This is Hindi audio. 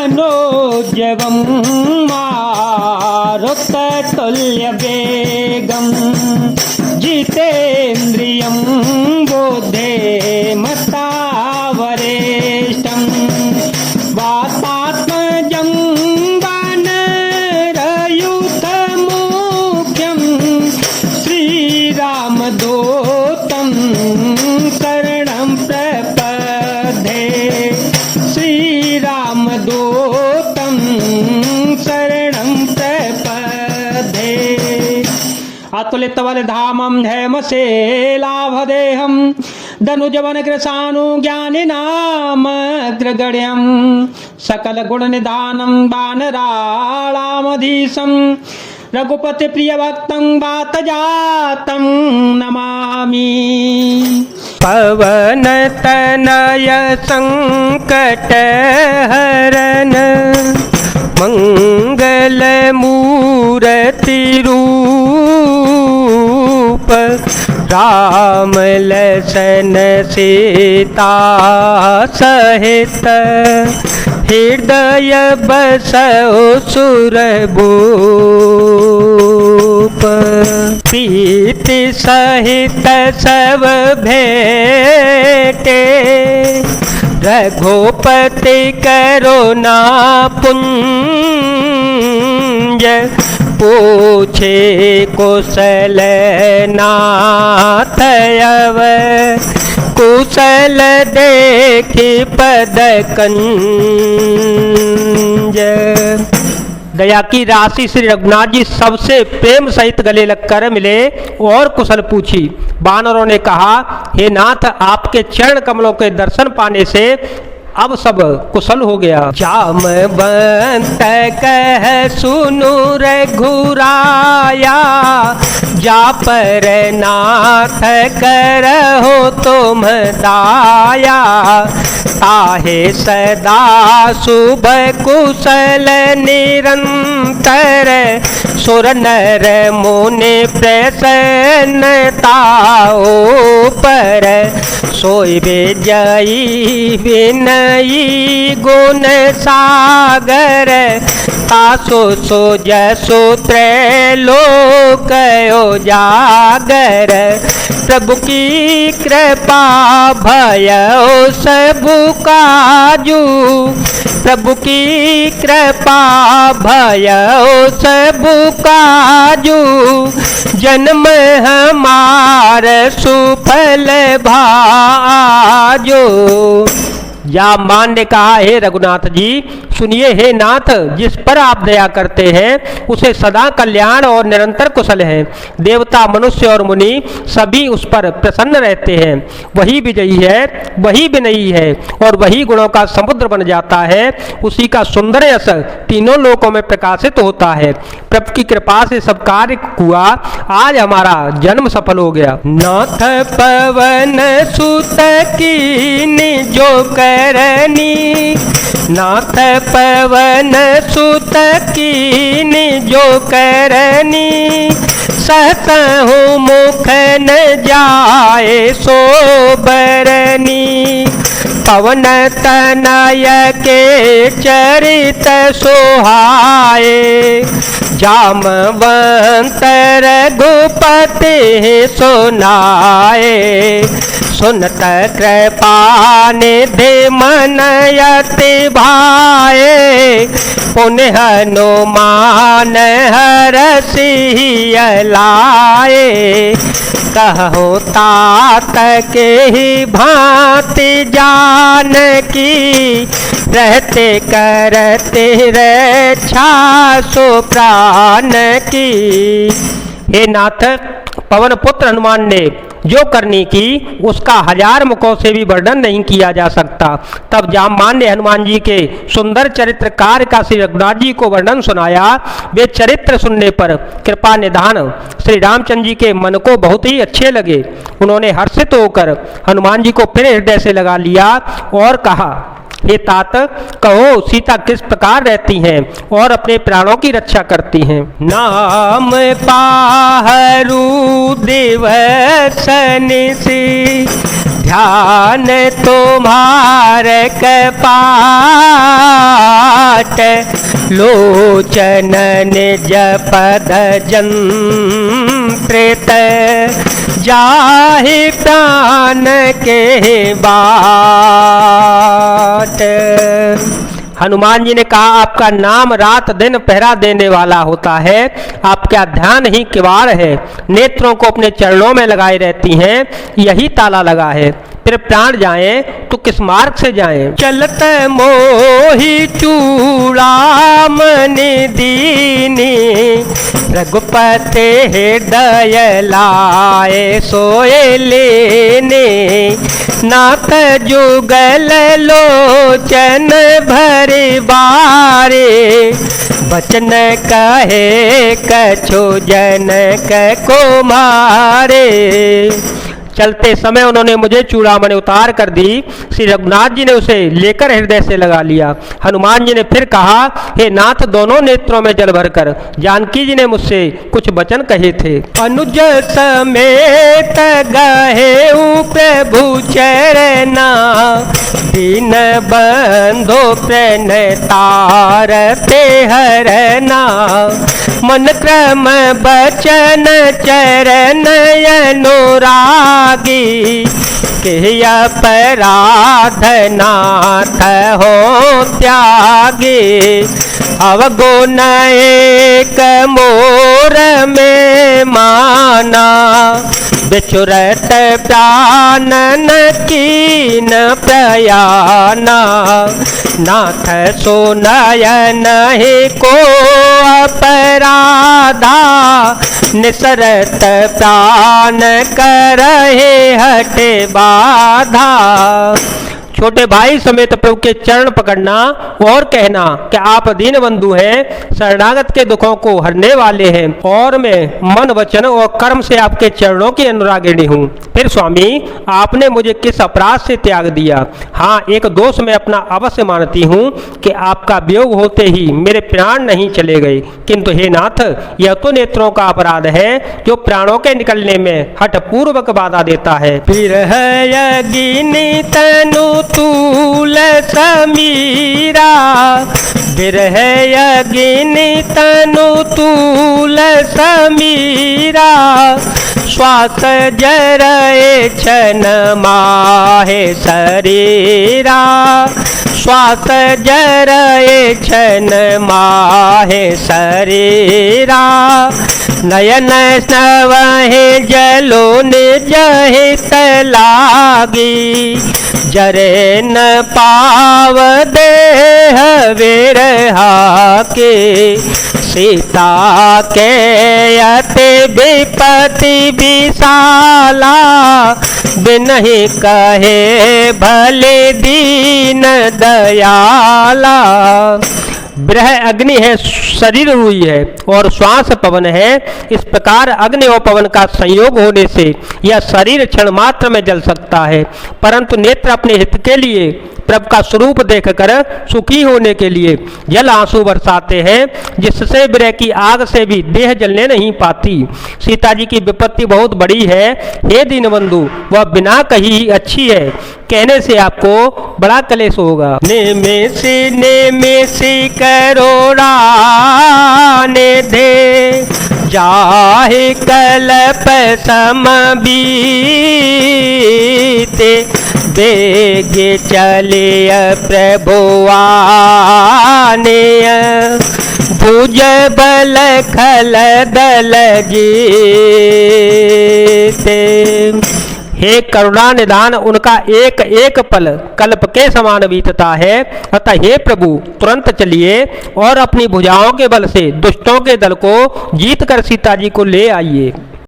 मनोजवं मारुततुल्यवेगं जितेन्द्रियं बुद्धिमतावरिष्ठं वातात्मजं वानरयूथमुख्यं श्रीरामदूतं शरणं प्रपद्ये श्रीरामदूतं शरणं प्रपद्ये। अतुलितबलधामं हेमशेलाभदेहं धनुजवनकृशानुज्ञानिनामग्रगण्यं सकलगुणनिधानं वानराणामधीशं रघुपतिप्रियभक्तं वातजातं नमामि। पवनतनय संकटहरन मंगलमूर्तिरूप राम लसन सीता सहित हृदय बसो सुरभूप प्रीति सहित सब भेटे रघुपति करुणा पुंज पूछे कुशल नाथ अव कुशल देखी पद कंज। दया की राशि श्री रघुनाथ जी सबसे प्रेम सहित गले लगकर मिले और कुशल पूछी। वानरों ने कहा, हे नाथ, आपके चरण कमलों के दर्शन पाने से अब सब कुशल हो गया। जामवंत कह सुनु रघुराया जा पर नाथ करहो तुम दाया ताहे सदा शुभ कुशल निरंतर सुर नर मुनि प्रसन्नताओ पर सोई विजयी विनयी गुण सागर तासो सो जसो त्रैलोक उजागर प्रभु की कृपा भयो सब काजू प्रभु की कृपा भयो सब काजू जन्म हमार सुफल भाजो। जामवान ने कहा, हे रघुनाथ जी सुनिए, हे नाथ, जिस पर आप दया करते हैं उसे सदा कल्याण और निरंतर कुशल है। देवता मनुष्य और मुनि सभी उस पर प्रसन्न रहते हैं। वही विजयी है, वही विनयी है और वही गुणों का समुद्र बन जाता है। उसी का सुंदर यश तीनों लोकों में प्रकाशित होता है। प्रभु की कृपा से सब कार्य हुआ, आज हमारा जन्म सफल हो गया। नाथ पवन सुत कीन्ही जो करनी नाथ पवन सुत कीन्ही जो करनी सहतहु मुख न जाए सोबरनी पवन तनय के चरित सोहाए जामवंत रघुपति सुनाए सुनत कृपा निधि मन यति भाए पुनः हनुमान हरसिया लाए कहो तात के ही भांति जानकी रहते करते रक्षा सो प्राण की। हे नाथ, पवन पुत्र हनुमान ने जो करनी की उसका हजार मुखों से भी वर्णन नहीं किया जा सकता। तब जामवान ने हनुमान जी के सुंदर चरित्र कार्य का श्री रघुनाथ जी को वर्णन सुनाया। वे चरित्र सुनने पर कृपा निधान श्री रामचंद्र जी के मन को बहुत ही अच्छे लगे। उन्होंने हर्षित होकर हनुमान जी को फिर हृदय से लगा लिया और कहा, हे तात, कहो सीता किस प्रकार रहती हैं और अपने प्राणों की रक्षा करती हैं। नाम पाहरू दिवस निशि ध्यान तुम्हारे कपार बाट लोचन निज पद जंत्रित जाहि प्राण के बाट। हनुमान जी ने कहा आपका नाम रात दिन पहरा देने वाला होता है, आपका ध्यान ही किवाड़ है, नेत्रों को अपने चरणों में लगाए रहती हैं, यही ताला लगा है। फिर प्राण जाएं तो किस मार्ग से जाएं? चलत मोहि चूड़ामणि दीनी रघुपते हृदय लाए सोए लेने। नाथ जुगल लोचन भरे बारे बचन कहे कछु जनक को मारे। चलते समय उन्होंने मुझे चूड़ामणि उतार कर दी। श्री रघुनाथ जी ने उसे लेकर हृदय से लगा लिया। हनुमान जी ने फिर कहा, हे नाथ दोनों नेत्रों में जल भरकर जानकी जी ने मुझसे कुछ वचन कहे थे। अनुज समेत गहे प्रभु चरना दीन बंधो प्रण तारते हरना। मन क्रम बचन चरण अनुरागी के अपराध नाथ हो त्यागे। अवगुण एक मोर में माना बिचुरत प्राणन कीन प्रयाना। नाथ सुनय नहीं को अपराधा निसरत प्राण करहे हटे बाधा। छोटे भाई समेत प्रभु के चरण पकड़ना और कहना कि आप दीन बंधु हैं, शरणागत के दुखों को हरने वाले हैं और मैं मन वचन और कर्म से आपके चरणों की अनुरागिणी हूँ। फिर स्वामी आपने मुझे किस अपराध से त्याग दिया? हाँ, एक दोष मैं अपना अवश्य मानती हूँ कि आपका वियोग होते ही मेरे प्राण नहीं चले गए, किंतु हे नाथ यह तो नेत्रों का अपराध है जो प्राणों के निकलने में हठपूर्वक बाधा देता है। विरह यज्ञिनी तनु तूल समीरा विरह यज्ञिनी तनु तूल समीरा। श्वास जरए छन माहे शरीरा श्वास जरए छन माहे शरीरा। नयन स्नवहे जलो निजहित लागी जरे न पाव देह विरहा के। सीता के अति विपति विशाला बिनहि कहे भले दीन दयाला। ब्रह अग्नि है, शरीर हुई है और श्वास पवन है। इस प्रकार अग्नि और पवन का संयोग होने से यह शरीर क्षण मात्र में जल सकता है, परंतु नेत्र अपने हित के लिए प्रभु का स्वरूप देखकर सुखी होने के लिए जल आंसू बरसाते हैं, जिससे विरह की आग से भी देह जलने नहीं पाती। सीता जी की विपत्ति बहुत बड़ी है, हे दीनबंधु वह बिना कही अच्छी है, कहने से आपको बड़ा क्लेश होगा। ने से करोड़ा ने दे जाहे कल्प सम बीते। बेगे चले प्रभु आने भुज बल खल दल जीते। हे करुणा निदान उनका एक एक पल कल्प के समान बीतता है, अतः हे प्रभु तुरंत चलिए और अपनी भुजाओं के बल से दुष्टों के दल को जीत कर सीता जी को ले आइए।